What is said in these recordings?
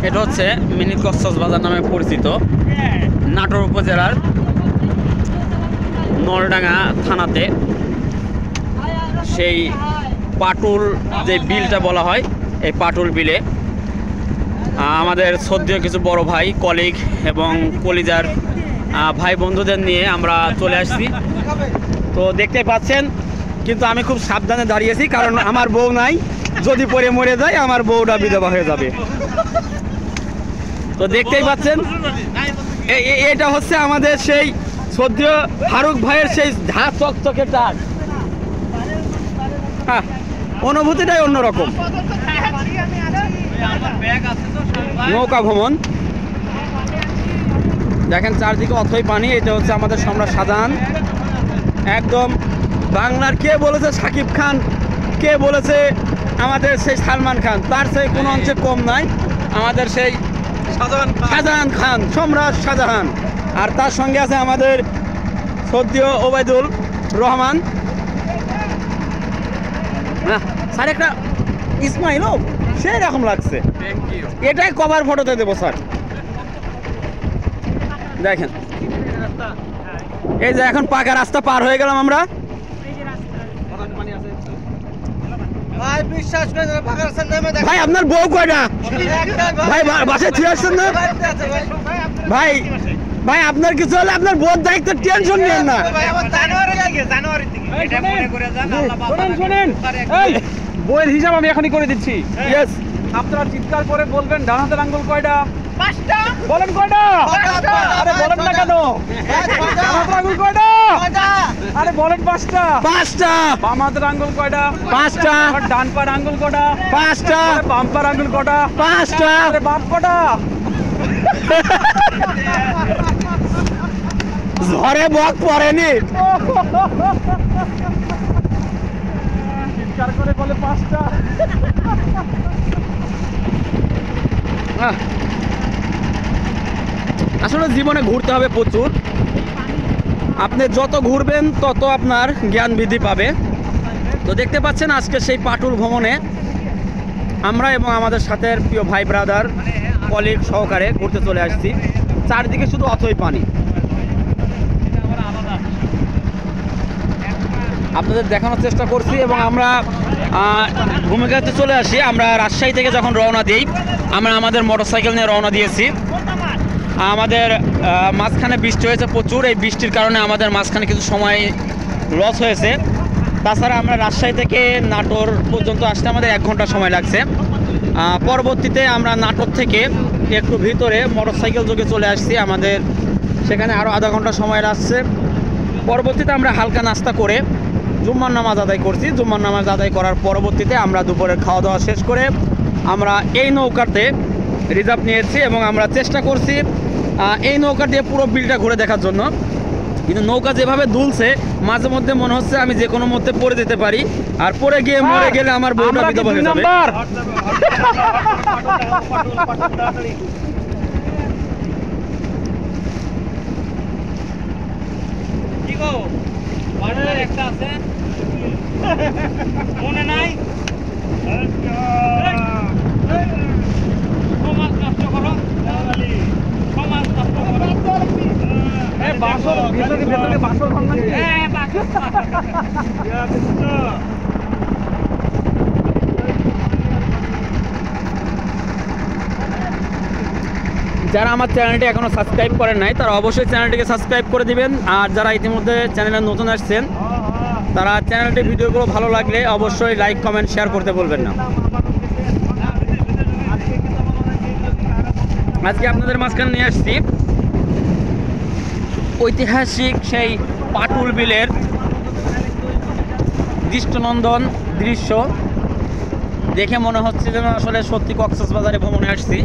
এটা হচ্ছে মিনি কক্সবাজার নামে পরিচিত নাটোর উপজেলার নলডাঙ্গা থানাতে সেই পাটুল যে বিলটা বলা হয়, এই পাটুল বিলে আমাদের শ্রদ্ধেয় কিছু বড় ভাই, কলিগ এবং কলিজার ভাই বন্ধুদের নিয়ে আমরা চলে আসছি। তো দেখতে পাচ্ছেন, কিন্তু আমি খুব সাবধানে দাঁড়িয়েছি, কারণ আমার বউ নাই, যদি পরে মরে যায় আমার বউটা বিধবা হয়ে যাবে। তো দেখতেই পাচ্ছেন, এটা হচ্ছে আমাদের সেই শ্রদ্ধেয় ফারুক ভাইয়ের সেই ঝা চকচকে টাক। হ্যাঁ, অনুভূতিটাই অন্যরকম। নৌকা ভ্রমণ দেখেন, চারদিকে অথই পানি। এটা হচ্ছে আমাদের সম্রাট শাহজাহান। একদম বাংলার কে বলেছে শাকিব খান, কে বলেছে আমাদের সেই সালমান খান, তার সেই কোনো অংশে কম নাই আমাদের সেই শাহজাহান খান, সম্রাট শাহজাহান। আর তার সঙ্গে আছে আমাদের শ্রদ্ধেয় ওবায়দুল রহমান। না স্যার, একটা ইসমাইলও সেই রকম লাগছে, এটাই কভার ফটোতে দেবো স্যার। দেখেন, এই যে এখন পাকা রাস্তা পার হয়ে গেলাম আমরা। ভাই আপনার বউ কয়টা? ভাই বাসায় ছিঁড়ে আসছেন না? ভাই ভাই আপনার কিছু হলে আপনার বউর দায়িত্ব, টেনশন নেন না। শোনেন, বইয়ের হিসাব আমি এখনই করে দিচ্ছি। আপনারা চিৎকার করে বলবেন ডান হাতের আঙ্গুল কয়টা? 5টা। বলেন কয়টা? আরে বলেন না কেন? ডান হাতের আঙ্গুল কয়টা? আরে বলেন 5টা। 5টা। বাম হাতের আঙ্গুল কয়টা? 5টা। ডান পার আঙ্গুল কয়টা? 5টা। বাম পার আঙ্গুল কয়টা? 5টা। আরে বাপ কয়টা? ঝড়ে বক পড়েনি। চিৎকার করে বলে 5টা। আসলে জীবনে ঘুরতে হবে প্রচুর। আপনি যত ঘুরবেন তত আপনার জ্ঞান বৃদ্ধি পাবে। তো দেখতে পাচ্ছেন, আজকে সেই পাটুল ভ্রমণে আমরা এবং আমাদের সাথে প্রিয় ভাই ব্রাদার কলিগ সহকারে ঘুরতে চলে আসছি। চারদিকে শুধু অথই পানি। আপনাদের দেখানোর চেষ্টা করছি এবং আমরা ভূমিকাতে চলে আসি। আমরা রাজশাহী থেকে যখন রওনা দিই, আমরা আমাদের মোটরসাইকেল নিয়ে রওনা দিয়েছি। আমাদের মাঝখানে বৃষ্টি হয়েছে প্রচুর। এই বৃষ্টির কারণে আমাদের মাঝখানে কিছু সময় লস হয়েছে। তাছাড়া আমরা রাজশাহী থেকে নাটোর পর্যন্ত আসতে আমাদের 1 ঘন্টা সময় লাগছে। পরবর্তীতে আমরা নাটোর থেকে একটু ভিতরে মোটরসাইকেল যোগে চলে আসছি। আমাদের সেখানে আরও আধা ঘন্টা সময় লাগছে। পরবর্তীতে আমরা হালকা নাস্তা করে জুম্মার নামাজ আদায় করছি। জুম্মার নামাজ আদায় করার পরবর্তীতে আমরা দুপুরের খাওয়া দাওয়া শেষ করে আমরা এই নৌকাতে রিজার্ভ নিয়েছি এবং আমরা চেষ্টা করছি এই নৌকা দিয়ে পুরো বিলটা ঘুরে দেখার জন্য। কিন্তু নৌকা যেভাবে দুলছে, মাঝে মধ্যে মনে হচ্ছে আমি যে কোনো মধ্যে পড়ে যেতে পারি, আর পড়ে গিয়ে মরে গেলে আমার বউটা বিধবা হয়ে যাবে। কি গো, বাড়ির একটা আছে মনে নাই? সমাজ নষ্ট করো, সমাজ নষ্ট করো। বাসর ভেতরে ভেতরে বাসর ঘর নাকি? হ্যাঁ, বাসর। যারা আমার চ্যানেলটি এখনও সাবস্ক্রাইব করেন নাই, তারা অবশ্যই চ্যানেলটিকে সাবস্ক্রাইব করে দিবেন। আর যারা ইতিমধ্যে চ্যানেলে নতুন আসছেন, তারা চ্যানেলটি ভিডিওগুলো ভালো লাগলে অবশ্যই লাইক, কমেন্ট, শেয়ার করতে বলবেন না। আজকে আপনাদের মাঝখানে নিয়ে আসছি ঐতিহাসিক সেই পাটুল বিলের দৃষ্টিনন্দন দৃশ্য দেখে মনে হচ্ছে যেন আসলে সত্যি কক্সবাজারে ভ্রমণে আসছি।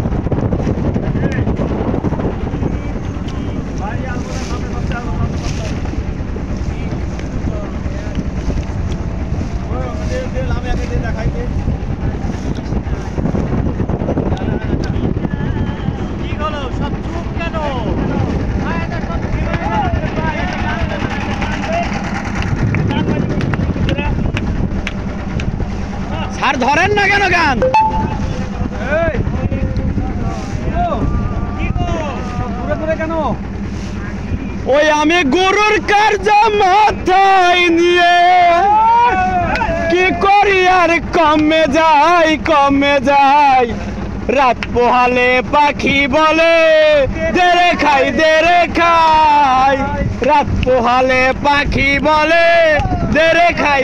আর ধরেন না কেন গান? ওই আমি গরুর কার্য মাথায় নিয়ে কি করি আর কমে যাই রাত পোহালে পাখি বলে দেরে খাই রাত পোহালে পাখি বলে দেরে খাই